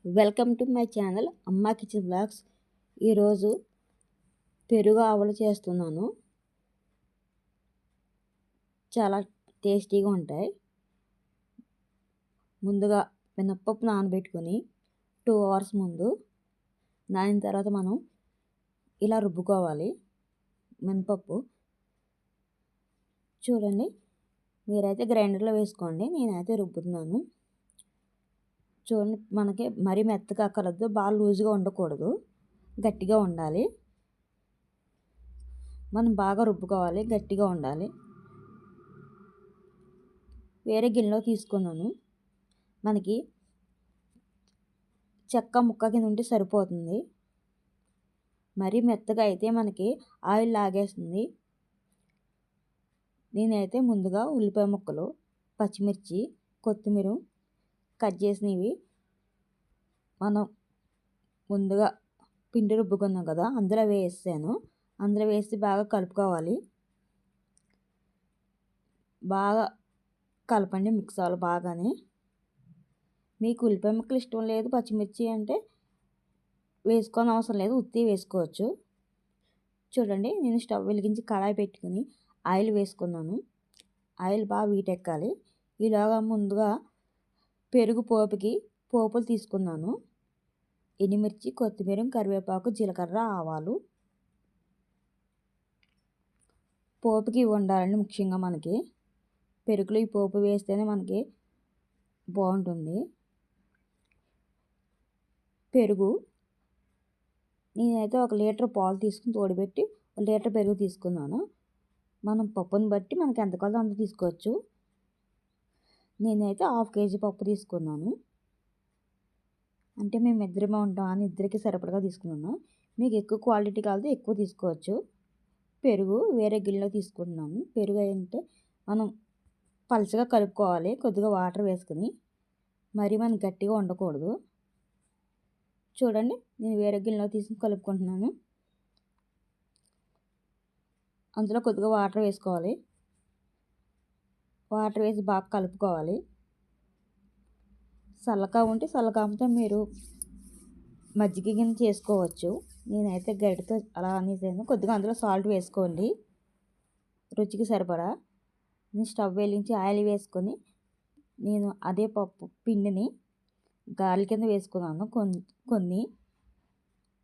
Welcome to my channel అమ్మా kitchen blogs. ఈరోజు పెరుగు ఆవలు చేస్తున్నాను. చాలా టేస్టీగా ఉంటాయి. ముందుగా మినప్పప్పు నానబెట్టుకొని 2 అవర్స్ ముందు నానిన తర్వాత మనం ఇలా రుబ్బుకోవాలి. మినపప్పు చూడండి, మీరైతే గ్రైండర్లో వేసుకోండి, నేనైతే రుబ్బుతున్నాను. చూడండి, మనకి మరీ మెత్తగా అక్కర్లేదు, బాగా లూజ్గా ఉండకూడదు, గట్టిగా ఉండాలి. మనం బాగా రుబ్బుకోవాలి, గట్టిగా ఉండాలి. వేరే గిన్నెలో తీసుకున్నాను. మనకి చెక్క ముక్క కింద ఉంటే సరిపోతుంది. మరీ మెత్తగా అయితే మనకి ఆయిల్ లాగేస్తుంది. నేనైతే ముందుగా ఉల్లిపాయ ముక్కలు, పచ్చిమిర్చి, కొత్తిమీర కట్ చేసినవి మనం ముందుగా పిండి రుబ్బుకున్నాం కదా, అందులో వేసాను. అందులో వేసి బాగా కలుపుకోవాలి. బాగా కలపండి, మిక్స్ అవ్వాలి బాగానే. మీకు ఉల్లిపాయ ముక్కలు ఇష్టం లేదు, పచ్చిమిర్చి అంటే వేసుకోని అవసరం లేదు, ఉత్తి వేసుకోవచ్చు. చూడండి, నేను స్టవ్ వెలిగించి కళాయి పెట్టుకుని ఆయిల్ వేసుకున్నాను. ఆయిల్ బాగా వీటెక్కాలి. ఇలాగా ముందుగా పెరుగు పోపులు తీసుకున్నాను. ఎండుమిర్చి, కొత్తిమీర, కరివేపాకు, జీలకర్ర, ఆవాలు. పోపుకి ఇవి ఉండాలండి ముఖ్యంగా. మనకి పెరుగులో ఈ పోపు వేస్తేనే మనకి బాగుంటుంది. పెరుగు నేనైతే 1 లీటర్ పాలు తీసుకుని తోడుపెట్టి 1 లీటర్ పెరుగు తీసుకున్నాను. మనం పప్పుని బట్టి మనకి ఎంత కావాలో అంత తీసుకోవచ్చు. నేనైతే 1/2 కేజీ పప్పు తీసుకున్నాను. అంటే మేము ఇద్దరమే ఉంటాం అని ఇద్దరికి సరిపడగా తీసుకున్నాను. మీకు ఎక్కువ క్వాలిటీ కావాలంటే ఎక్కువ తీసుకోవచ్చు. పెరుగు వేరే గిన్నెలో తీసుకుంటున్నాను. పెరుగు అంటే మనం పలుచగా కలుపుకోవాలి, కొద్దిగా వాటర్ వేసుకుని. మరీ మనం గట్టిగా ఉండకూడదు. చూడండి, నేను వేరే గిన్నెలో తీసుకుని కలుపుకుంటున్నాను. అందులో కొద్దిగా వాటర్ వేసుకోవాలి. వాటర్ వేసి బాగా కలుపుకోవాలి. చల్లగా ఉంటే చల్లకాంతో మీరు మజ్జిగ గిన్నె చేసుకోవచ్చు. నేనైతే గరిటతో అలా అనేసాను. కొద్దిగా అందులో సాల్ట్ వేసుకోండి, రుచికి సరిపడా. నేను స్టవ్ వెలిగించి ఆయిల్ వేసుకొని నేను అదే పప్పు పిండిని గారెల కింద వేసుకున్నాను. కొన్ని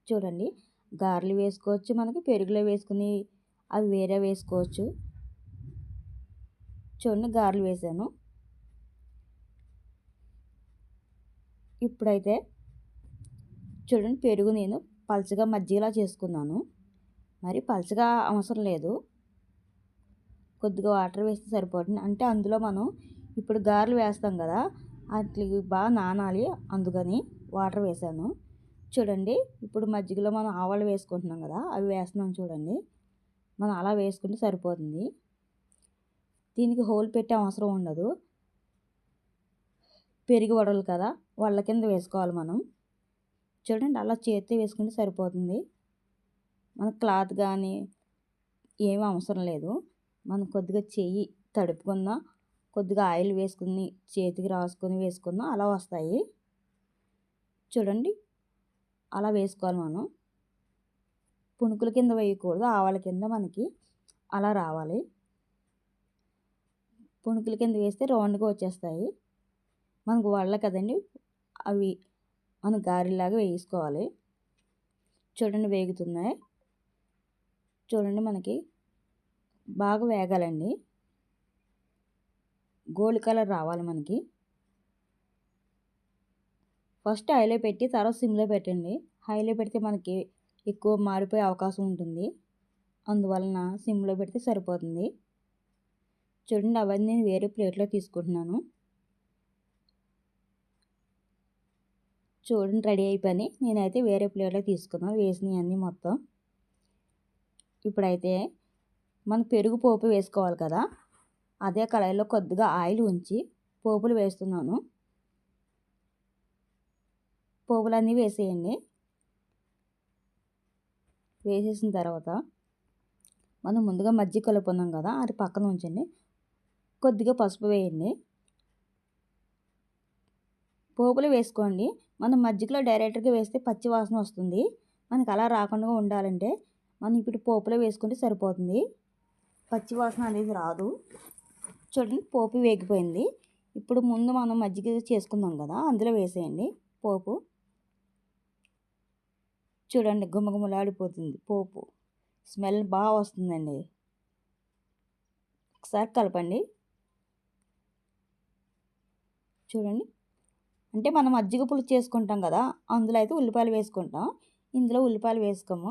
చూడండి, గారెలు వేసుకోవచ్చు, మనకి పెరుగులో వేసుకుని అవి వేరే వేసుకోవచ్చు. చూడండి, గారెలు వేసాను. ఇప్పుడైతే చూడండి, పెరుగు నేను పలుచగా మజ్జిగలా చేసుకున్నాను. మరి పలుచగా అవసరం లేదు, కొద్దిగా వాటర్ వేస్తే సరిపోతుంది. అంటే అందులో మనం ఇప్పుడు గారెలు వేస్తాం కదా, వాటికి బాగా నానాలి, అందుకని వాటర్ వేసాను. చూడండి, ఇప్పుడు మజ్జిగలో మనం ఆవాలు వేసుకుంటున్నాం కదా, అవి వేస్తున్నాం. చూడండి, మనం అలా వేసుకుంటే సరిపోతుంది. దీనికి హోల్ పెట్టే అవసరం ఉండదు. పెరుగు వడలు కదా, వాళ్ళ కింద వేసుకోవాలి మనం. చూడండి, అలా చేతి వేసుకుంటే సరిపోతుంది. మన క్లాత్ కానీ ఏమీ అవసరం లేదు. మనం కొద్దిగా చెయ్యి తడుపుకున్నా, కొద్దిగా ఆయిల్ వేసుకుని చేతికి రాసుకొని వేసుకున్నా అలా వస్తాయి. చూడండి, అలా వేసుకోవాలి మనం. పునుకుల కింద వేయకూడదు, ఆవాల కింద మనకి అలా రావాలి. పునుకుల కింద వేస్తే రౌండ్గా వచ్చేస్తాయి. మనకు వడలు కదండి, అవి మనం గారెలాగా వేసుకోవాలి. చూడండి, వేగుతున్నాయి. చూడండి, మనకి బాగా వేగాలండి, గోల్డ్ కలర్ రావాలి మనకి. ఫస్ట్ హైలో పెట్టి తర్వాత సిమ్లో పెట్టండి. హైలో పెడితే మనకి ఎక్కువ మారిపోయే అవకాశం ఉంటుంది, అందువలన సిమ్లో పెడితే సరిపోతుంది. చూడండి, అవన్నీ నేను వేరే ప్లేట్లో తీసుకుంటున్నాను. చూడండి, రెడీ అయిపోయి నేనైతే వేరే ప్లేట్లో తీసుకున్నాను వేసినవి అన్నీ మొత్తం. ఇప్పుడైతే మనం పెరుగు పోపు వేసుకోవాలి కదా, అదే కళాయిలో కొద్దిగా ఆయిల్ ఉంచి పోపులు వేస్తున్నాను. పోపులన్నీ వేసేయండి. వేసేసిన తర్వాత మనం ముందుగా మజ్జిగ కలుపుకున్నాం కదా, అది పక్కన ఉంచండి. కొద్దిగా పసుపు వేయండి. పోపులో వేసుకోండి. మనం మజ్జిగలో డైరెక్ట్‌గా వేస్తే పచ్చి వాసన వస్తుంది. మనకు అలా రాకుండా ఉండాలంటే మనం ఇప్పుడు పోపులో వేసుకుంటే సరిపోతుంది. పచ్చి వాసన అనేది రాదు. చూడండి పోపు వేగిపోయింది. ఇప్పుడు ముందు మనం మజ్జిగ చేసుకుందాం కదా, అందులో వేసేయండి పోపు. చూడండి గుమగుమలాడిపోతుంది పోపు. స్మెల్ బాగా వస్తుందండి. ఒకసారి కలపండి. చూడండి, అంటే మనం మజ్జిగ పులుసు చేసుకుంటాం కదా, అందులో అయితే ఉల్లిపాయలు వేసుకుంటాం. ఇందులో ఉల్లిపాయలు వేసుకోము,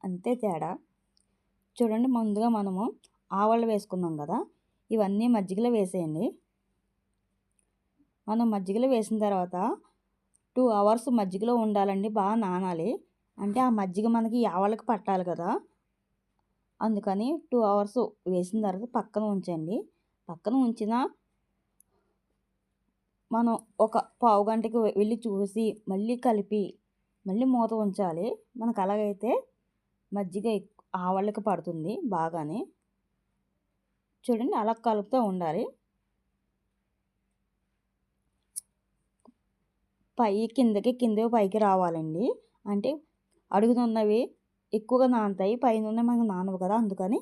అంతే తేడా. చూడండి, ముందుగా మనము ఆవాలు వేసుకున్నాం కదా, ఇవన్నీ మజ్జిగలో వేసేయండి. మనం మజ్జిగలో వేసిన తర్వాత 2 అవర్స్ మజ్జిగలో ఉండాలండి. బాగా నానాలి. అంటే ఆ మజ్జిగ మనకి ఆవలకి పట్టాలి కదా, అందుకని 2 అవర్స్ వేసిన తర్వాత పక్కన ఉంచండి. పక్కన ఉంచిన మనం ఒక పావు గంటకి వెళ్ళి చూసి మళ్ళీ కలిపి మళ్ళీ మూత ఉంచాలి. మనకు అలాగైతే మజ్జిగ ఆవళ్ళకి పడుతుంది బాగానే. చూడండి, అలా కలుపుతూ ఉండాలి. కిందకి పైకి రావాలండి. అంటే అడుగునున్నవి ఎక్కువగా నానుతాయి, పైన ఉన్నవి మనకు నానవు కదా, అందుకని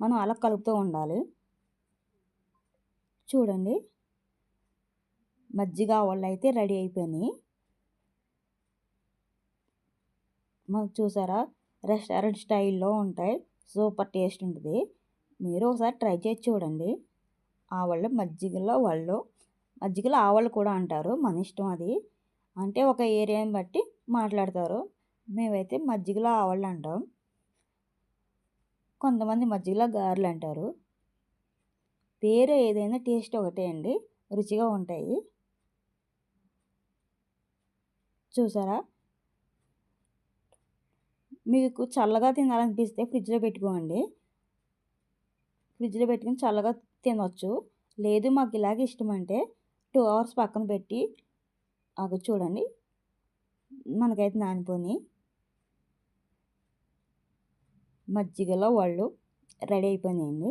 మనం అలా కలుపుతూ ఉండాలి. చూడండి, మజ్జిగ ఆవళ్ళు అయితే రెడీ అయిపోయినాయి. మనం చూసారా, రెస్టారెంట్ స్టైల్లో ఉంటాయి. సూపర్ టేస్ట్ ఉంటుంది. మీరు ఒకసారి ట్రై చేసి చూడండి. ఆవళ్ళు మజ్జిగలో ఆవళ్ళు కూడా అంటారు, మన ఇష్టం అది. అంటే ఒక ఏరియాని బట్టి మాట్లాడతారు. మేమైతే మజ్జిగలో ఆవళ్ళు అంటాం. కొంతమంది మజ్జిగలో గారెలు అంటారు. పేరు ఏదైనా టేస్ట్ ఒకటే అండి, రుచిగా ఉంటాయి. చూసారా, మీకు చల్లగా తినాలనిపిస్తే ఫ్రిడ్జ్లో పెట్టుకోండి. ఫ్రిడ్జ్లో పెట్టుకుని చల్లగా తినొచ్చు. లేదు మాకు ఇలాగే ఇష్టం అంటే 2 అవర్స్ పక్కన పెట్టి చూడండి, మనకైతే నానిపోయి మజ్జిగలో వాళ్ళు రెడీ అయిపోయినాయండి.